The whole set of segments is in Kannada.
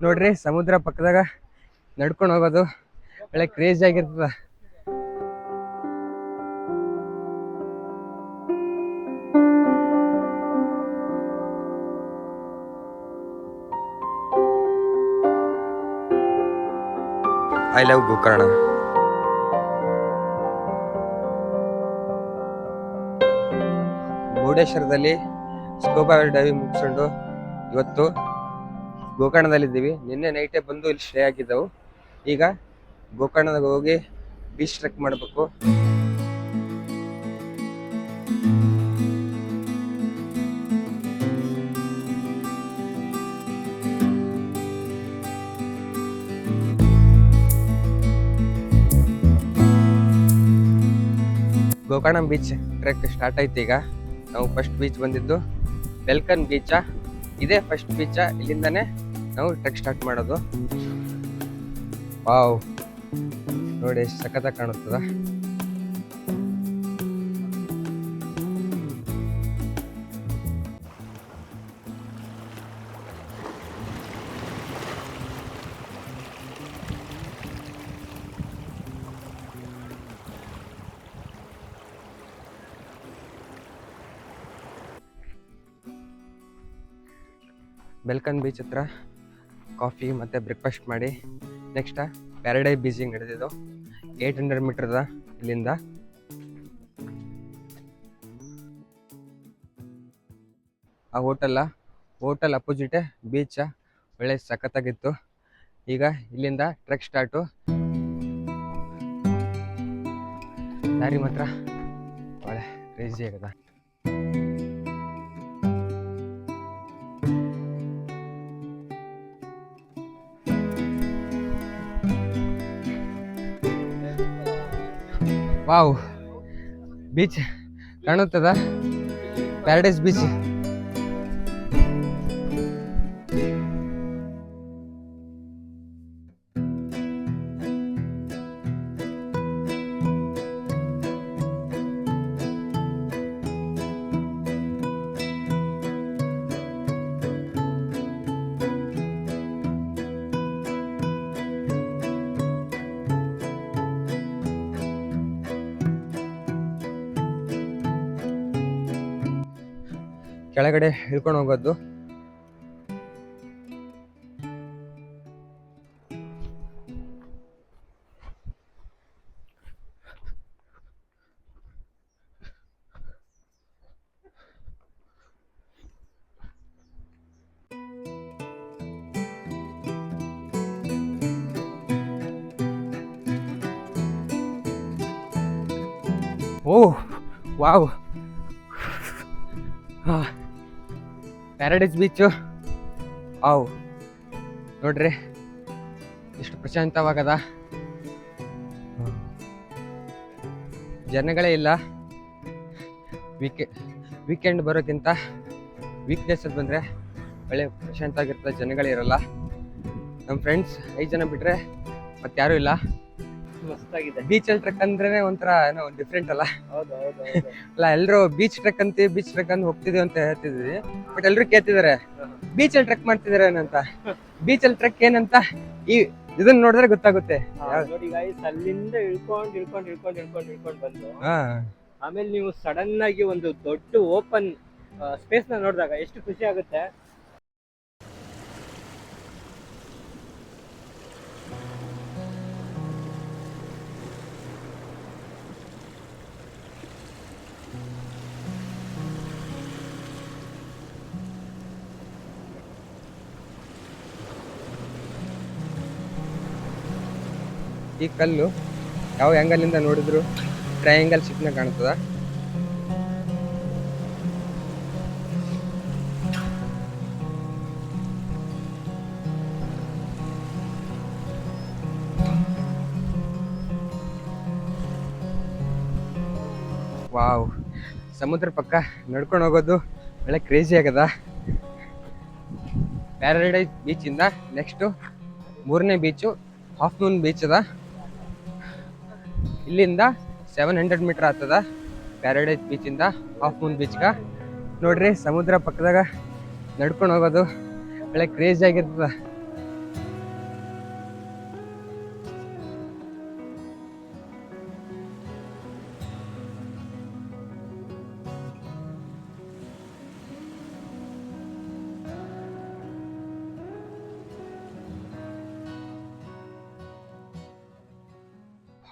ನೋಡ್ರಿ ಸಮುದ್ರ ಪಕ್ಕದಾಗ ನಡ್ಕೊಂಡು ಹೋಗೋದು ಒಳ್ಳೆ ಕ್ರೇಜಿ ಆಗಿರ್ತದ. I love Gokarna. ಮುರುಡೇಶ್ವರದಲ್ಲಿ ಸ್ಕೂಬಾ ಡೈವಿಂಗ್ ಮುಗಿಸ್ಕೊಂಡು ಇವತ್ತು ಗೋಕರ್ಣದಲ್ಲಿದ್ದೀವಿ. ನಿನ್ನೆ ನೈಟೇ ಬಂದು ಇಲ್ಲಿ ಸ್ಟೇ ಆಗಿದ್ದವು. ಈಗ ಗೋಕರ್ಣದಾಗ ಹೋಗಿ ಬೀಚ್ ಟ್ರೆಕ್ ಮಾಡಬೇಕು. ಗೋಕರ್ಣ ಬೀಚ್ ಟ್ರೆಕ್ ಸ್ಟಾರ್ಟ್ ಆಯ್ತು. ಈಗ ನಾವು ಫಸ್ಟ್ ಬೀಚ್ ಬಂದಿದ್ದು ಬೆಲ್ಕನ್ ಬೀಚ. ಇದೇ ಫಸ್ಟ್ ಬೀಚ. ಇಲ್ಲಿಂದಾನೆ ನಾವು ಟ್ರೆಕ್ ಸ್ಟಾರ್ಟ್ ಮಾಡೋದು. ವಾವ್, ನೋಡಿ ಎಷ್ಟು ಸಖತ್ತಾಗಿ ಕಾಣುತ್ತದ. ಬೆಲ್ಕನ್ ಬೀಚ್ ಹತ್ರ ಕಾಫಿ ಮತ್ತು ಬ್ರೇಕ್ಫಾಸ್ಟ್ ಮಾಡಿ ನೆಕ್ಸ್ಟ್ ಪ್ಯಾರಡೈಸ್ ಬೀಚಿಗೆ ನಡೆದಿದ್ದು. 800 ಮೀಟರ್ ಅದ ಇಲ್ಲಿಂದ. ಆ ಹೋಟೆಲ್ ಅಪೋಸಿಟೇ ಬೀಚ. ಒಳ್ಳೆ ಸಖತ್ತಾಗಿತ್ತು. ಈಗ ಇಲ್ಲಿಂದ ಟ್ರೆಕ್ ಸ್ಟಾರ್ಟು. ದಾರಿ ಮಾತ್ರ ಒಳ್ಳೆ ಕ್ರೇಜಿ ಆಗದ. ವಾವ್, ಬೀಚ್ ಕಾಣುತ್ತದ. Paradise beach. ಕೆಳಗಡೆ ಇಳ್ಕೊಂಡು ಹೋಗೋದು. Oh wow, paradise beach. ಆವ್ ನೋಡ್ರಿ ಎಷ್ಟು ಪ್ರಶಾಂತವಾಗದ. ಜನಗಳೇ ಇಲ್ಲ. ವೀಕೆಂಡ್ ಬರೋಕ್ಕಿಂತ ವೀಕ್ಡೇಸ್ ಅದು ಬಂದರೆ ಒಳ್ಳೆ ಪ್ರಶಾಂತ ಆಗಿರ್ತದೆ. ಜನಗಳೇ ಇರಲ್ಲ. ನಮ್ಮ ಫ್ರೆಂಡ್ಸ್ 5 ಜನ ಬಿಟ್ಟರೆ ಮತ್ತೆ ಯಾರೂ ಇಲ್ಲ. ಮಸ್ತಾಗಿದೆ. ಬೀಚಲ್ಲಿ ಟ್ರೆಕ್ ಅಂದ್ರೆ ಒಂಥರ ಏನೋ ಡಿಫ್ರೆಂಟ್ ಅಲ್ಲ. ಅಲ್ಲ, ಎಲ್ಲರೂ ಬೀಚ್ ಟ್ರೆಕ್ ಅಂತ ಹೋಗ್ತಿದ್ವಿ ಅಂತ ಹೇಳ್ತಿದ್ವಿ. ಬಟ್ ಎಲ್ಲರೂ ಕೇಳ್ತಿದಾರೆ ಬೀಚಲ್ಲಿ ಟ್ರೆಕ್ ಮಾಡ್ತಿದಾರೆ ಏನಂತ. ಬೀಚಲ್ಲಿ ಟ್ರೆಕ್ ಏನಂತ ಈ ಇದನ್ನ ನೋಡಿದ್ರೆ ಗೊತ್ತಾಗುತ್ತೆ. ಅಲ್ಲಿಂದ ಇಳ್ಕೊಂಡು ಬಂದು ಆಮೇಲೆ ನೀವು ಸಡನ್ ಆಗಿ ಒಂದು ದೊಡ್ಡ ಓಪನ್ ಸ್ಪೇಸ್ ನ ನೋಡಿದಾಗ ಎಷ್ಟು ಖುಷಿ ಆಗುತ್ತೆ. ಈ ಕಲ್ಲು ಯಾವ ಆ್ಯಂಗಲಿಂದ ನೋಡಿದ್ರು ಟ್ರಯಾಂಗಲ್ ಶಿಪ್ನ ಕಾಣ್ತದ. ವಾವ್, ಸಮುದ್ರ ಪಕ್ಕ ನಡ್ಕೊಂಡು ಹೋಗೋದು ಒಳ್ಳೆ ಕ್ರೇಜಿ ಆಗದ. ಪ್ಯಾರಡೈಸ್ ಬೀಚಿಂದ ನೆಕ್ಸ್ಟು 3ನೇ ಬೀಚು ಹಾಫ್ ಮೂನ್ ಬೀಚ್ ಅದ. ಇಲ್ಲಿಂದ 700 ಮೀಟರ್ ಆಗ್ತದ ಪ್ಯಾರಡೈಸ್ ಬೀಚಿಂದ ಹಾಫ್ ಮೂನ್ ಬೀಚ್ಗೆ. ನೋಡ್ರಿ ಸಮುದ್ರ ಪಕ್ಕದಾಗ ನಡ್ಕೊಂಡು ಹೋಗೋದು ಒಳ್ಳೆ ಕ್ರೇಜಿ ಆಗಿರ್ತದ.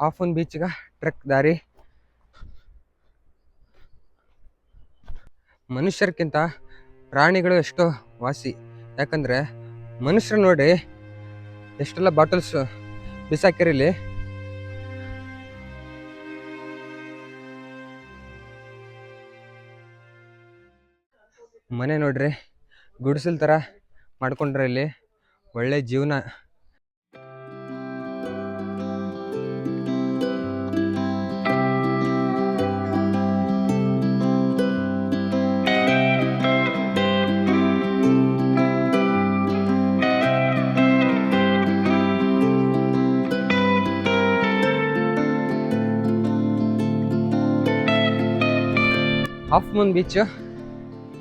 ಹಾಫನ್ ಬೀಚ್ಗೆ ಟ್ರೆಕ್ ದಾರಿ. ಮನುಷ್ಯರ್ಕಿಂತ ಪ್ರಾಣಿಗಳು ಎಷ್ಟೋ ವಾಸಿ. ಯಾಕಂದ್ರೆ ಮನುಷ್ಯರು ನೋಡಿ ಎಷ್ಟೆಲ್ಲ ಬಾಟಲ್ಸ್ ಬಿಸಾಕಿರಲಿ, ಮನೆ ನೋಡ್ರಿ ಗುಡಿಸಲ್ ಥರ ಮಾಡ್ಕೊಂಡ್ರೆ ಇಲ್ಲಿ ಒಳ್ಳೆ ಜೀವನ. ಹಾಫ್ ಮೂನ್ ಬೀಚ್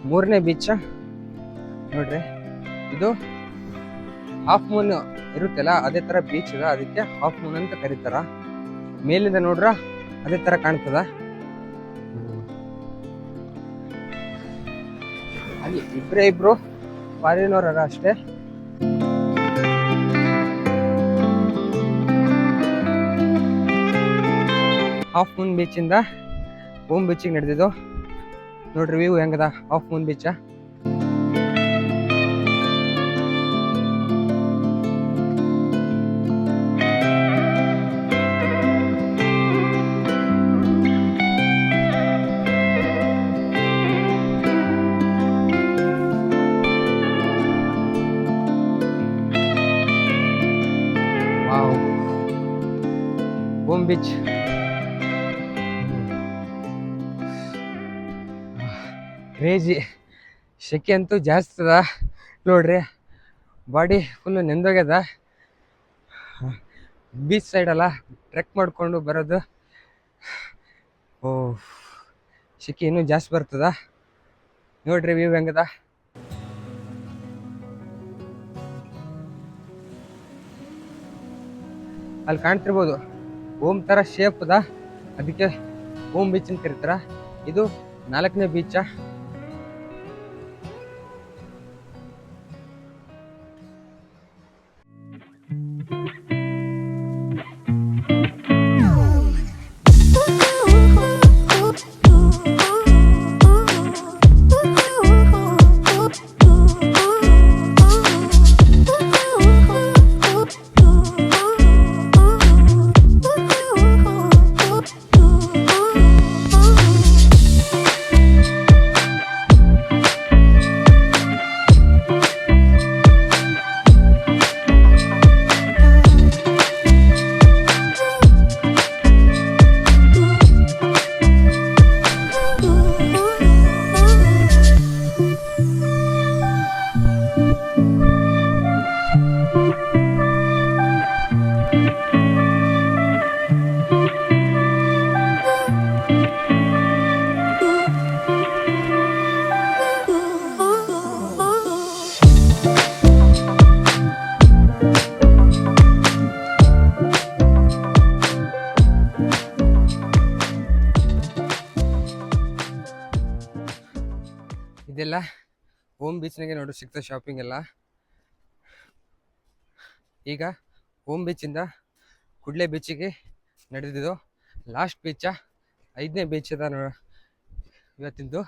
3ನೇ ಬೀಚ್ ನೋಡ್ರಿ. ಇದು ಹಾಫ್ ಮೂನ್ ಇರುತ್ತಲ್ಲ ಅದೇ ತರ ಬೀಚ್ ಇದೆ, ಅದಕ್ಕೆ ಹಾಫ್ ಮೂನ್ ಅಂತ ಕರೀತಾರ. ಮೇಲಿಂದ ನೋಡ್ರ ಅದೇ ತರ ಕಾಣ್ತದ. ಅಲ್ಲಿ ಇಬ್ರು ಫಾರಿನವರ ಅಷ್ಟೇ. ಹಾಫ್ ಮೂನ್ ಬೀಚಿಂದ ಓಮ್ ಬೀಚಿಗೆ ನಡೆದಿದ್ದು ನೋಡ್ರಿ. ವ್ಯೂ ಹೆಂಗದ half moon beach. Wow, Om beach. Crazy ಸೆಕೆ ಅಂತೂ ಜಾಸ್ತಿ ಅದ ನೋಡ್ರಿ. ಬಾಡಿ ಫುಲ್ಲು ನೆಂದೋಗ್ಯದ. ಬೀಚ್ ಸೈಡಲ್ಲ ಟ್ರೆಕ್ ಮಾಡಿಕೊಂಡು ಬರೋದು. ಓ, ಸೆಕೆ ಇನ್ನೂ ಜಾಸ್ತಿ ಬರ್ತದ ನೋಡ್ರಿ. ವ್ಯೂ ಹೆಂಗದ. ಅಲ್ಲಿ ಕಾಣ್ತಿರ್ಬೋದು ಓಮ್ ಥರ ಶೇಪ್ ಅದ, ಅದಕ್ಕೆ ಓಮ್ ಬೀಚ್ ಅಂತ ಕರೀತಾರ. ಇದು 4ನೇ ಬೀಚ. ಇದೆಲ್ಲ ಓಮ್ ಬೀಚ್ನಾಗೆ ನೋಡು ಸಿಗ್ತದೆ ಶಾಪಿಂಗ್ ಎಲ್ಲ. ಈಗ ಓಮ್ ಬೀಚಿಂದ ಕುಡ್ಲೆ ಬೀಚಿಗೆ ನಡೆದಿದ್ದು ಲಾಸ್ಟ್ ಬೀಚ, 5ನೇ ಬೀಚ್ ಅದ ಇವತ್ತಿಂದು.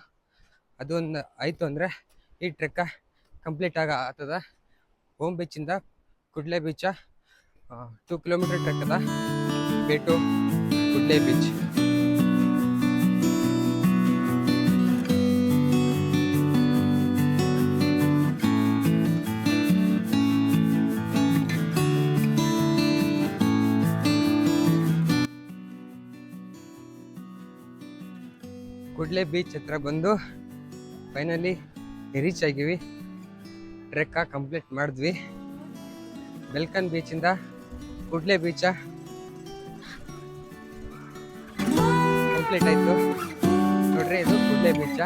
ಅದೊಂದು ಆಯಿತು ಅಂದರೆ ಈ ಟ್ರೆಕ್ಕ ಕಂಪ್ಲೀಟ್ ಆಗ್ತದ. ಓಮ್ ಬೀಚಿಂದ ಕುಡ್ಲೆ ಬೀಚ 2 ಕಿಲೋಮೀಟರ್ ಟ್ರೆಕ್ ಅದ. Way to Kudle beach. Kudle beach ಹತ್ರ ಬಂದು ಫೈನಲಿ ರೀಚ್ ಆಗಿವಿ. ಟ್ರೆಕ್ಕ ಕಂಪ್ಲೀಟ್ ಮಾಡಿದ್ವಿ. ಬೆಲ್ಕನ್ ಬೀಚಿಂದ ಕುಡ್ಲೆ ಬೀಚ ಕಂಪ್ಲೀಟ್ ಆಯಿತು ನೋಡ್ರಿ. ಇದು ಕುಡ್ಲೆ ಬೀಚ.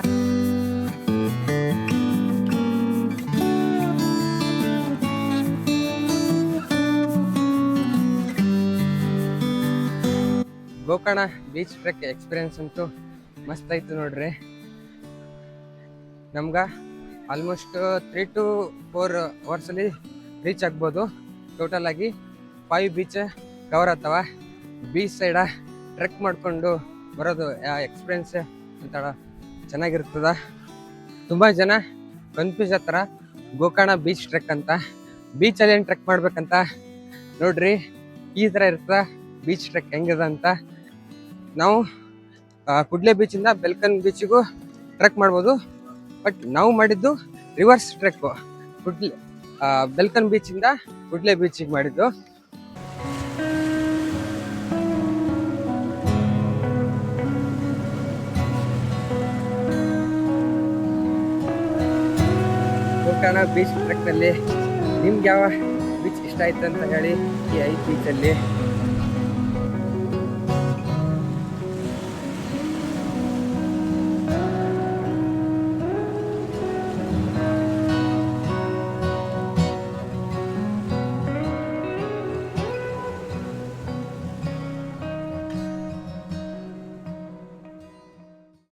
ಗೋಕರ್ಣ ಬೀಚ್ ಟ್ರೆಕ್ ಎಕ್ಸ್ಪೀರಿಯನ್ಸ್ ಅಂತೂ ಮಸ್ತ್ ಆಯ್ತು ನೋಡ್ರಿ. ನಮ್ಗೆ ಆಲ್ಮೋಸ್ಟ್ 3 to 4 ಅವರ್ಸಲ್ಲಿ ರೀಚ್ ಆಗ್ಬೋದು. ಟೋಟಲ್ ಆಗಿ 5 ಬೀಚ್ ಕವರ್ ಆಗ್ತಾವ. ಬೀಚ್ ಸೈಡ ಟ್ರೆಕ್ ಮಾಡಿಕೊಂಡು ಬರೋದು ಎಕ್ಸ್ಪೀರಿಯನ್ಸ್ ಒಂಥರ ಚೆನ್ನಾಗಿರ್ತದ. ತುಂಬ ಜನ ಕನ್ಫ್ಯೂಸ್ ಆಗ್ತಾರ ಗೋಕರ್ಣ ಬೀಚ್ ಟ್ರೆಕ್ ಅಂತ. ಬೀಚಲ್ಲಿ ಏನು ಟ್ರೆಕ್ ಮಾಡ್ಬೇಕಂತ ನೋಡ್ರಿ, ಈ ಥರ ಇರ್ತದ ಬೀಚ್ ಟ್ರೆಕ್ ಹೆಂಗಿದೆ ಅಂತ. ನಾವು ಕುಡ್ಲೆ ಬೀಚಿಂದ ಬೆಲ್ಕನ್ ಬೀಚಿಗೂ ಟ್ರೆಕ್ ಮಾಡ್ಬೋದು, ಬಟ್ ನಾವು ಮಾಡಿದ್ದು ರಿವರ್ಸ್ ಟ್ರೆಕ್ಕು. ಬೆಲ್ಕನ್ ಬೀಚಿಂದ ಕುಡ್ಲೆ ಬೀಚಿಗೆ ಮಾಡಿದ್ದು. ಗೋಕರ್ಣ ಬೀಚ್ ಟ್ರೆಕ್ನಲ್ಲಿ ನಿಮ್ಗೆ ಯಾವ ಬೀಚ್ ಇಷ್ಟ ಆಯ್ತು ಅಂತ ಹೇಳಿ ಈ 5 ಬೀಚಲ್ಲಿ